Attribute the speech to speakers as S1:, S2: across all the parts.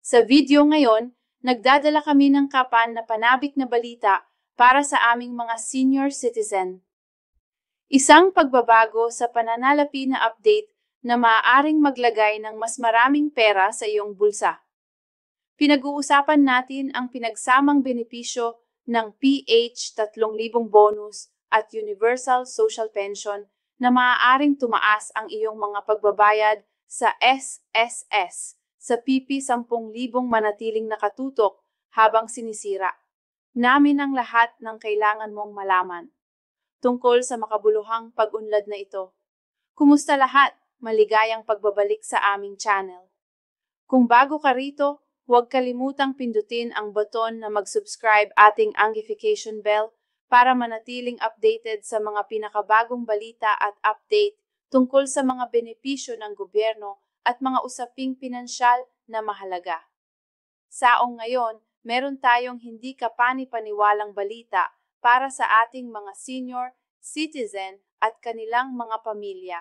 S1: Sa video ngayon, nagdadala kami ng kapan na panabik na balita para sa aming mga senior citizen. Isang pagbabago sa pananalapi na update na maaaring maglagay ng mas maraming pera sa iyong bulsa. Pinag-uusapan natin ang pinagsamang benepisyo ng PH3000 bonus at Universal Social Pension na maaaring tumaas ang iyong mga pagbabayad sa SSS sa PP10,000 manatiling nakatutok habang sinisira. Namin ang lahat ng kailangan mong malaman tungkol sa makabuluhang pag-unlad na ito. Kumusta lahat? Maligayang pagbabalik sa aming channel. Kung bago ka rito, huwag kalimutang pindutin ang button na mag-subscribe ating notification bell para manatiling updated sa mga pinakabagong balita at update tungkol sa mga benepisyo ng gobyerno at mga usaping pinansyal na mahalaga. Saong ngayon, meron tayong hindi kapani-paniwalang balita para sa ating mga senior citizen at kanilang mga pamilya.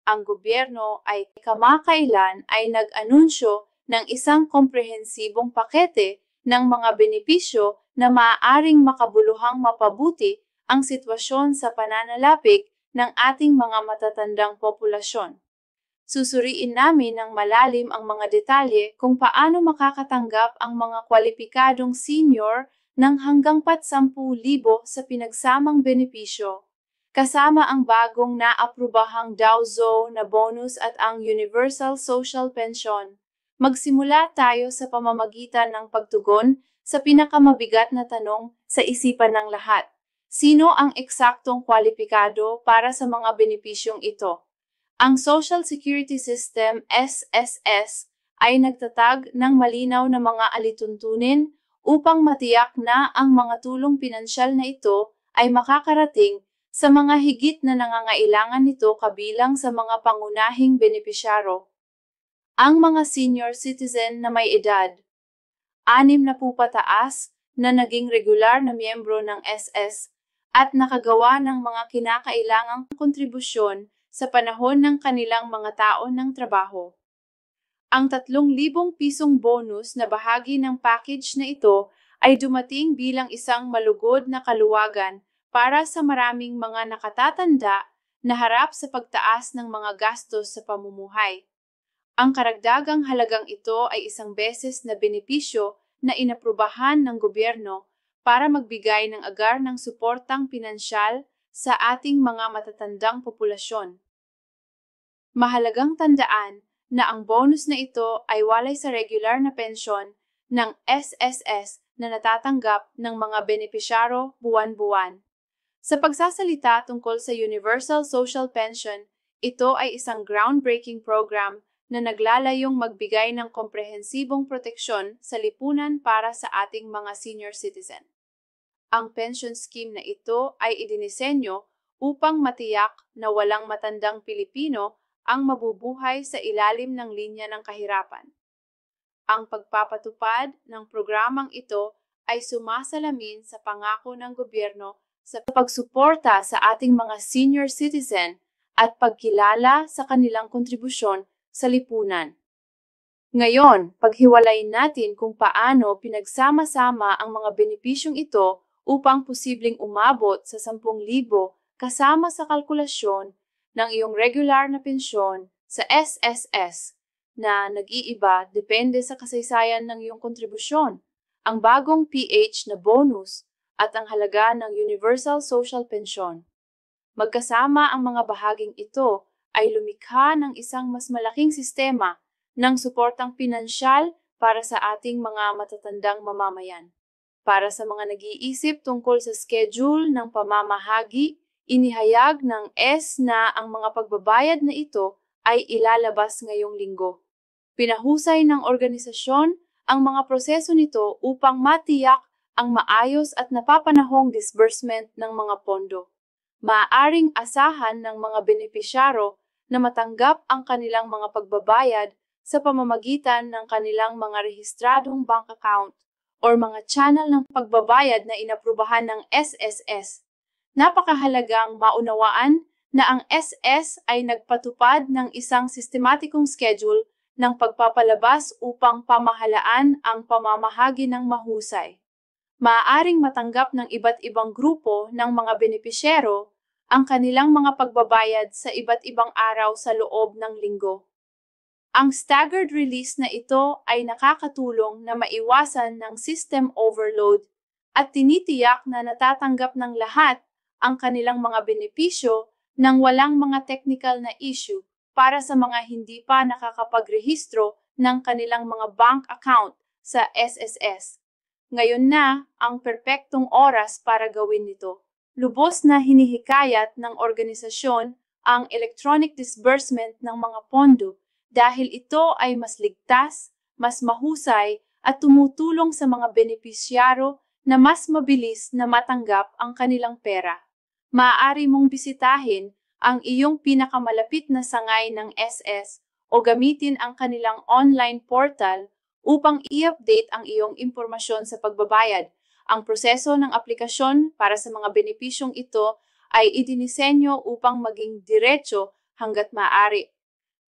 S1: Ang gobyerno ay kamakailan ay nag-anunsyo ng isang komprehensibong pakete ng mga benepisyo na maaaring makabuluhang mapabuti ang sitwasyon sa pananalapig ng ating mga matatandang populasyon. Susuriin namin ng malalim ang mga detalye kung paano makakatanggap ang mga kwalipikadong senior ng hanggang 10,000 sa pinagsamang benepisyo, kasama ang bagong naaprubahang DAUZO na bonus at ang Universal Social Pension. Magsimula tayo sa pamamagitan ng pagtugon sa pinakamabigat na tanong sa isipan ng lahat. Sino ang eksaktong kwalipikado para sa mga benepisyong ito? Ang Social Security System SSS ay nagtatag ng malinaw na mga alituntunin upang matiyak na ang mga tulong pinansyal na ito ay makakarating sa mga higit na nangangailangan nito kabilang sa mga pangunahing benepisyaro. Ang mga senior citizen na may edad 60 pataas na naging regular na miyembro ng SS at nakagawa ng mga kinakailangang kontribusyon sa panahon ng kanilang mga taon ng trabaho. Ang 3,000 pisong bonus na bahagi ng package na ito ay dumating bilang isang malugod na kaluwagan para sa maraming mga nakatatanda na harap sa pagtaas ng mga gastos sa pamumuhay. Ang karagdagang halagang ito ay isang beses na benepisyo na inaprubahan ng gobyerno para magbigay ng agar ng suportang pinansyal sa ating mga matatandang populasyon. Mahalagang tandaan na ang bonus na ito ay walay sa regular na pensyon ng SSS na natatanggap ng mga benepisyaro buwan-buwan. Sa pagsasalita tungkol sa Universal Social Pension, ito ay isang groundbreaking program na naglalayong magbigay ng komprehensibong proteksyon sa lipunan para sa ating mga senior citizen. Ang pension scheme na ito ay idinisenyo upang matiyak na walang matandang Pilipino ang mabubuhay sa ilalim ng linya ng kahirapan. Ang pagpapatupad ng programang ito ay sumasalamin sa pangako ng gobyerno sa pagsuporta sa ating mga senior citizen at pagkilala sa kanilang kontribusyon sa lipunan. Ngayon, paghiwalayin natin kung paano pinagsama-sama ang mga benepisyong ito upang posibleng umabot sa 10,000 kasama sa kalkulasyon ng iyong regular na pensyon sa SSS na nag-iiba depende sa kasaysayan ng iyong kontribusyon, ang bagong PH na bonus at ang halaga ng Universal Social Pension. Magkasama ang mga bahaging ito ay lumikha ng isang mas malaking sistema ng suportang pinansyal para sa ating mga matatandang mamamayan. Para sa mga nag-iisip tungkol sa schedule ng pamamahagi, inihayag ng S na ang mga pagbabayad na ito ay ilalabas ngayong linggo. Pinahusay ng organisasyon ang mga proseso nito upang matiyak ang maayos at napapanahong disbursement ng mga pondo. Maaaring asahan ng mga benepisyaro na matanggap ang kanilang mga pagbabayad sa pamamagitan ng kanilang mga rehistradong bank account or mga channel ng pagbabayad na inaprubahan ng SSS. Napakahalagang maunawaan na ang SS ay nagpatupad ng isang sistematikong schedule ng pagpapalabas upang pamahalaan ang pamamahagi ng mahusay. Maaaring matanggap ng iba't ibang grupo ng mga benepisyero ang kanilang mga pagbabayad sa iba't ibang araw sa loob ng linggo. Ang staggered release na ito ay nakakatulong na maiwasan ng system overload at tinitiyak na natatanggap ng lahat ang kanilang mga benepisyo nang walang mga technical na issue para sa mga hindi pa nakakapagrehistro ng kanilang mga bank account sa SSS. Ngayon na ang perpektong oras para gawin ito. Lubos na hinihikayat ng organisasyon ang electronic disbursement ng mga pondo dahil ito ay mas ligtas, mas mahusay at tumutulong sa mga benepisyaro na mas mabilis na matanggap ang kanilang pera. Maaari mong bisitahin ang iyong pinakamalapit na sangay ng SS o gamitin ang kanilang online portal upang i-update ang iyong impormasyon sa pagbabayad. Ang proseso ng aplikasyon para sa mga benepisyong ito ay idinisenyo upang maging diretso hanggat maaari.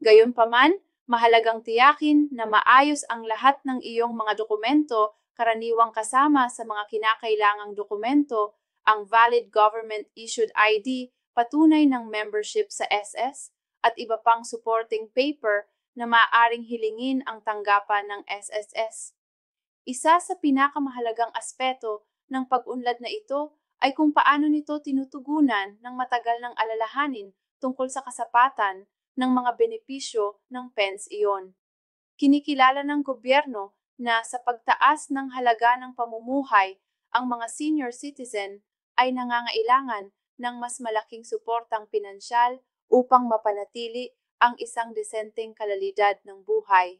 S1: Gayunpaman, mahalagang tiyakin na maayos ang lahat ng iyong mga dokumento, karaniwang kasama sa mga kinakailangang dokumento, ang valid government-issued ID, patunay ng membership sa SS, at iba pang supporting paper na maaaring hilingin ang tanggapan ng SSS. Isa sa pinakamahalagang aspeto ng pag-unlad na ito ay kung paano nito tinutugunan ng matagal ng alalahanin tungkol sa kasapatan ng mga benepisyo ng pensiyon. Kinikilala ng gobyerno na sa pagtaas ng halaga ng pamumuhay, ang mga senior citizen ay nangangailangan ng mas malaking suportang pinansyal upang mapanatili ang isang desenteng kalalidad ng buhay.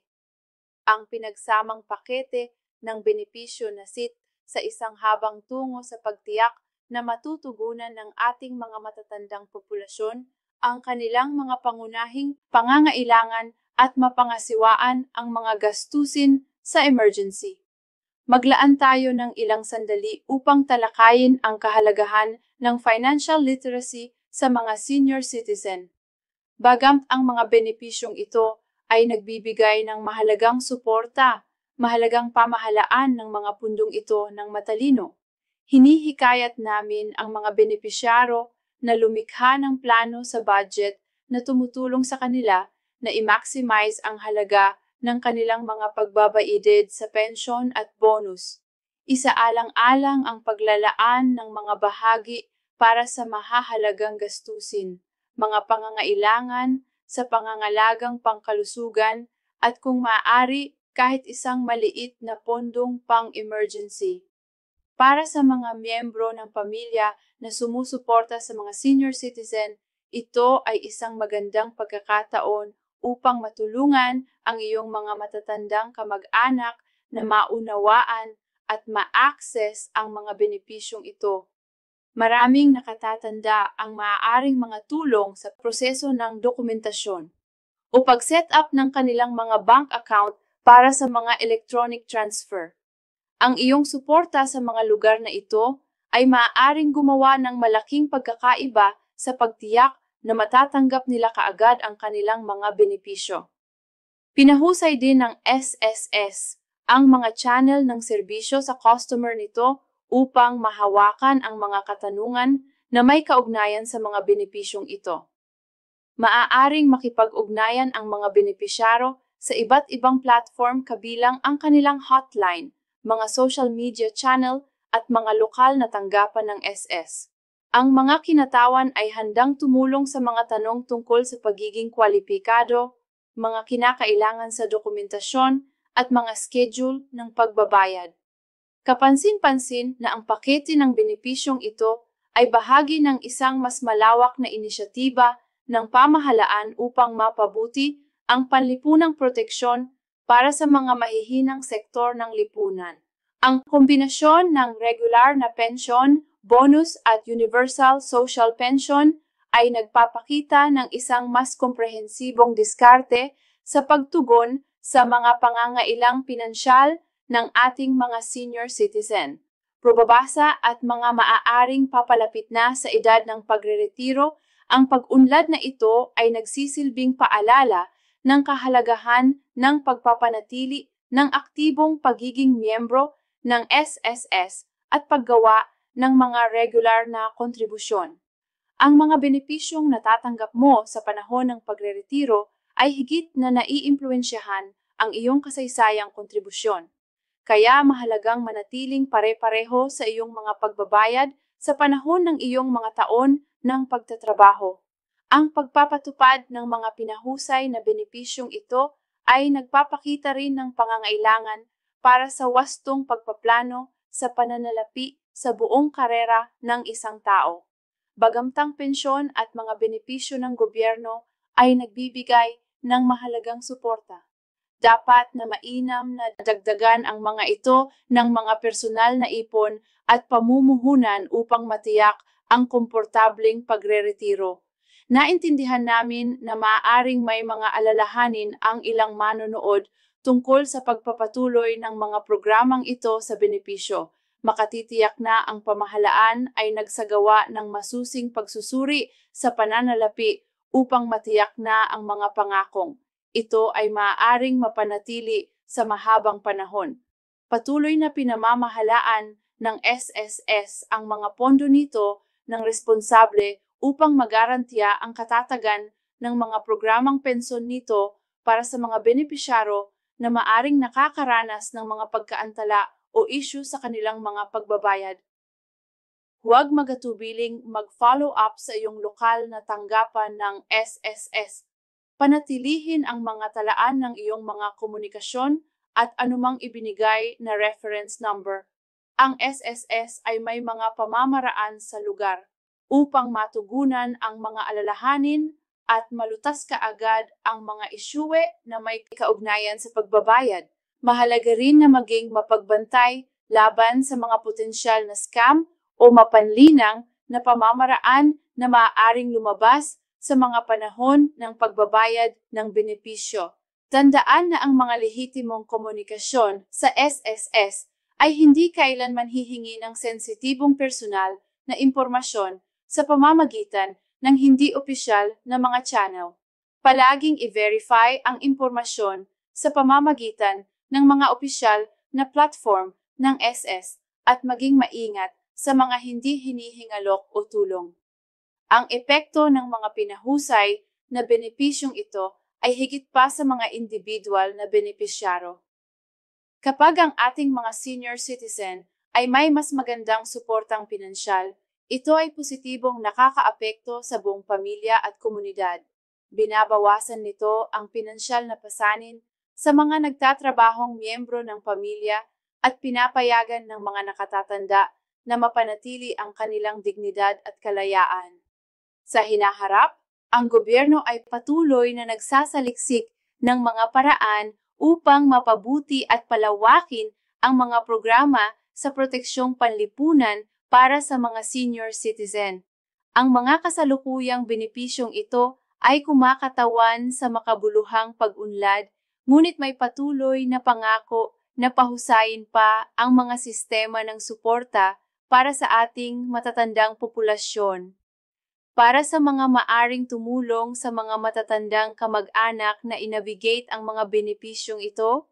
S1: Ang pinagsamang pakete ng benepisyo na SIT sa isang habang tungo sa pagtiyak na matutugunan ng ating mga matatandang populasyon ang kanilang mga pangunahing pangangailangan at mapangasiwaan ang mga gastusin sa emergency. Maglaan tayo ng ilang sandali upang talakayin ang kahalagahan ng financial literacy sa mga senior citizen. Bagamat ang mga benepisyong ito ay nagbibigay ng mahalagang suporta, mahalagang pamahalaan ng mga pundong ito ng matalino. Hinihikayat namin ang mga benepisyaro na lumikha ng plano sa budget na tumutulong sa kanila na i-maximize ang halaga ng kanilang mga pagbabaidid sa pensyon at bonus. Isaalang-alang ang paglalaan ng mga bahagi para sa mahahalagang gastusin, mga pangangailangan sa pangangalagang pangkalusugan at kung maaari kahit isang maliit na pondong pang-emergency. Para sa mga miyembro ng pamilya na sumusuporta sa mga senior citizen, ito ay isang magandang pagkakataon upang matulungan ang iyong mga matatandang kamag-anak na maunawaan at ma-access ang mga benepisyong ito. Maraming nakatatanda ang maaaring mga tulong sa proseso ng dokumentasyon o pag-set up ng kanilang mga bank account para sa mga electronic transfer. Ang iyong suporta sa mga lugar na ito ay maaaring gumawa ng malaking pagkakaiba sa pagtiyak na matatanggap nila kaagad ang kanilang mga benepisyo. Pinahusay din ng SSS ang mga channel ng serbisyo sa customer nito upang mahawakan ang mga katanungan na may kaugnayan sa mga benepisyong ito. Maaaring makipag-ugnayan ang mga benepisyaro sa iba't ibang platform kabilang ang kanilang hotline, mga social media channel at mga lokal na tanggapan ng SS. Ang mga kinatawan ay handang tumulong sa mga tanong tungkol sa pagiging kwalipikado, mga kinakailangan sa dokumentasyon at mga schedule ng pagbabayad. Kapansin-pansin na ang pakete ng benepisyong ito ay bahagi ng isang mas malawak na inisyatiba ng pamahalaan upang mapabuti ang panlipunang proteksyon para sa mga mahihinang sektor ng lipunan. Ang kombinasyon ng regular na pensyon, bonus at universal social pension ay nagpapakita ng isang mas komprehensibong diskarte sa pagtugon sa mga pangangailang pinansyal ng ating mga senior citizen. Probabasa at mga maaaring papalapit na sa edad ng pagreretiro, ang pag-unlad na ito ay nagsisilbing paalala ng kahalagahan ng pagpapanatili ng aktibong pagiging miyembro ng SSS at paggawa ng mga regular na kontribusyon. Ang mga benepisyong natatanggap mo sa panahon ng pagreretiro ay higit na naiimpluwensyahan ang iyong kasaysayang kontribusyon. Kaya mahalagang manatiling pare-pareho sa iyong mga pagbabayad sa panahon ng iyong mga taon ng pagtatrabaho. Ang pagpapatupad ng mga pinahusay na benepisyong ito ay nagpapakita rin ng pangangailangan para sa wastong pagpaplano sa pananalapi sa buong karera ng isang tao. Bagamtang pensyon at mga benepisyo ng gobyerno ay nagbibigay ng mahalagang suporta. Dapat na mainam na dagdagan ang mga ito ng mga personal na ipon at pamumuhunan upang matiyak ang komportableng pagreretiro. Naintindihan namin na maaaring may mga alalahanin ang ilang manonood tungkol sa pagpapatuloy ng mga programang ito sa benepisyo. Makatitiyak na ang pamahalaan ay nagsagawa ng masusing pagsusuri sa pananalapi upang matiyak na ang mga pangakong ito ay maaaring mapanatili sa mahabang panahon. Patuloy na pinamamahalaan ng SSS ang mga pondo nito ng responsable upang magarantiya ang katatagan ng mga programang pensyon nito para sa mga benepisyaro na maaring nakakaranas ng mga pagkaantala o issue sa kanilang mga pagbabayad. Huwag magatubiling mag-follow up sa iyong lokal na tanggapan ng SSS. Panatilihin ang mga talaan ng iyong mga komunikasyon at anumang ibinigay na reference number. Ang SSS ay may mga pamamaraan sa lugar upang matugunan ang mga alalahanin at malutas kaagad ang mga isyuwe na may kaugnayan sa pagbabayad. Mahalaga rin na maging mapagbantay laban sa mga potensyal na scam o mapanlinang na pamamaraan na maaaring lumabas sa mga panahon ng pagbabayad ng benepisyo. Tandaan na ang mga lehitimong komunikasyon sa SSS ay hindi kailanman hihingi ng sensitibong personal na impormasyon sa pamamagitan ng hindi opisyal na mga channel. Palaging i-verify ang impormasyon sa pamamagitan ng mga opisyal na platform ng SS at maging maingat sa mga hindi hinihingalok o tulong. Ang epekto ng mga pinahusay na benepisyong ito ay higit pa sa mga individual na benepisyaro. Kapag ang ating mga senior citizen ay may mas magandang suportang pinansyal, ito ay positibong nakakaapekto sa buong pamilya at komunidad. Binabawasan nito ang pinansyal na pasanin sa mga nagtatrabahong miyembro ng pamilya at pinapayagan ng mga nakatatanda na mapanatili ang kanilang dignidad at kalayaan. Sa hinaharap, ang gobyerno ay patuloy na nagsasaliksik ng mga paraan upang mapabuti at palawakin ang mga programa sa proteksyong panlipunan para sa mga senior citizen. Ang mga kasalukuyang benepisyong ito ay kumakatawan sa makabuluhang pag-unlad, ngunit may patuloy na pangako na pahusayin pa ang mga sistema ng suporta para sa ating matatandang populasyon. Para sa mga maaring tumulong sa mga matatandang kamag-anak na i-navigate ang mga benepisyong ito,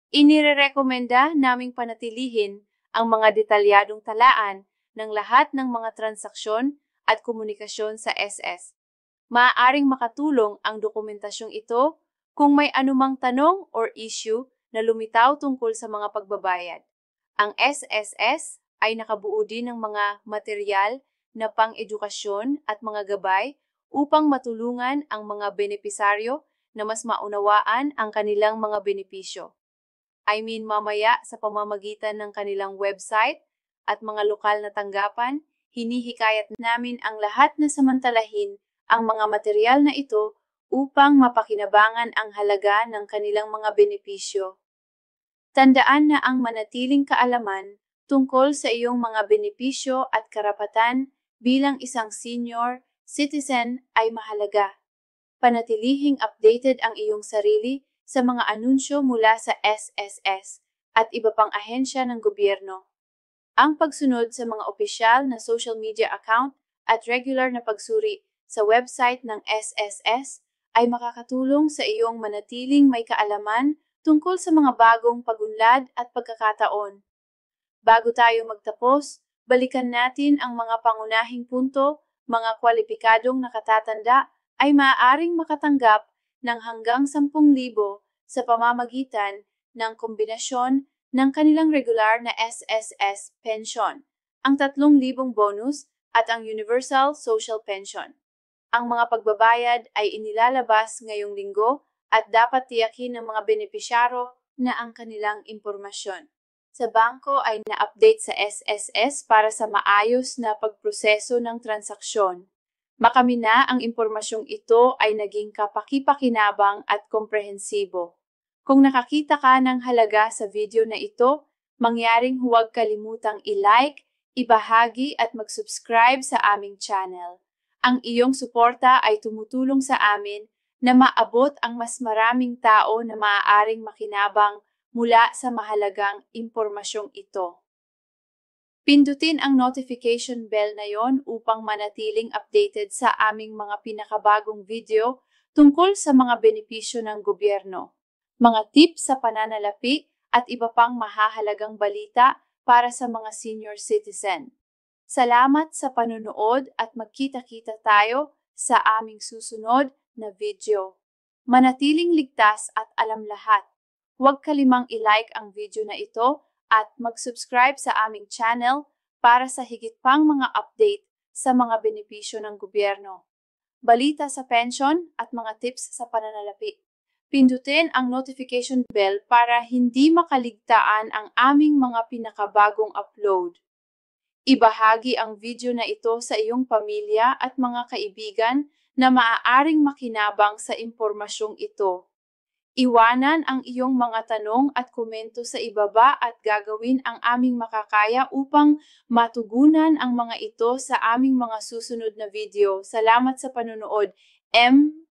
S1: inirerekomenda naming panatilihin ang mga detalyadong talaan ng lahat ng mga transaksyon at komunikasyon sa SS. Maaaring makatulong ang dokumentasyong ito kung may anumang tanong or issue na lumitaw tungkol sa mga pagbabayad. Ang SSS ay nakabuo din ng mga material na pang-edukasyon at mga gabay upang matulungan ang mga benepisaryo na mas maunawaan ang kanilang mga benepisyo. Mamaya sa pamamagitan ng kanilang website at mga lokal na tanggapan, hinihikayat namin ang lahat na samantalahin ang mga material na ito upang mapakinabangan ang halaga ng kanilang mga benepisyo. Tandaan na ang manatiling kaalaman tungkol sa iyong mga benepisyo at karapatan bilang isang senior citizen ay mahalaga. Panatilihing updated ang iyong sarili sa mga anunsyo mula sa SSS at iba pang ahensya ng gobyerno. Ang pagsunod sa mga opisyal na social media account at regular na pagsuri sa website ng SSS ay makakatulong sa iyong manatiling may kaalaman tungkol sa mga bagong pagunlad at pagkakataon. Bago tayo magtapos, balikan natin ang mga pangunahing punto. Mga kwalipikadong nakatatanda ay maaaring makatanggap ng hanggang 10,000 sa pamamagitan ng kombinasyon ng kanilang regular na SSS pension, ang 3,000 bonus at ang Universal Social Pension. Ang mga pagbabayad ay inilalabas ngayong linggo at dapat tiyakin ng mga benepisyaro na ang kanilang impormasyon sa bangko ay na-update sa SSS para sa maayos na pagproseso ng transaksyon. Makamit na ang impormasyong ito ay naging kapaki-pakinabang at komprehensibo. Kung nakakita ka ng halaga sa video na ito, mangyaring huwag kalimutang i-like, ibahagi at mag-subscribe sa aming channel. Ang iyong suporta ay tumutulong sa amin na maabot ang mas maraming tao na maaaring makinabang mula sa mahalagang impormasyong ito. Pindutin ang notification bell na yon upang manatiling updated sa aming mga pinakabagong video tungkol sa mga benepisyo ng gobyerno, mga tips sa pananalapi at iba pang mahahalagang balita para sa mga senior citizen. Salamat sa panonood at magkita-kita tayo sa aming susunod na video. Manatiling ligtas at alam lahat. Huwag kalimang i-like ang video na ito at mag-subscribe sa aming channel para sa higit pang mga update sa mga benepisyo ng gobyerno, balita sa pension at mga tips sa pananalapi. Pindutin ang notification bell para hindi makaligtaan ang aming mga pinakabagong upload. Ibahagi ang video na ito sa iyong pamilya at mga kaibigan na maaaring makinabang sa impormasyong ito. Iwanan ang iyong mga tanong at komento sa ibaba at gagawin ang aming makakaya upang matugunan ang mga ito sa aming mga susunod na video. Salamat sa panonood.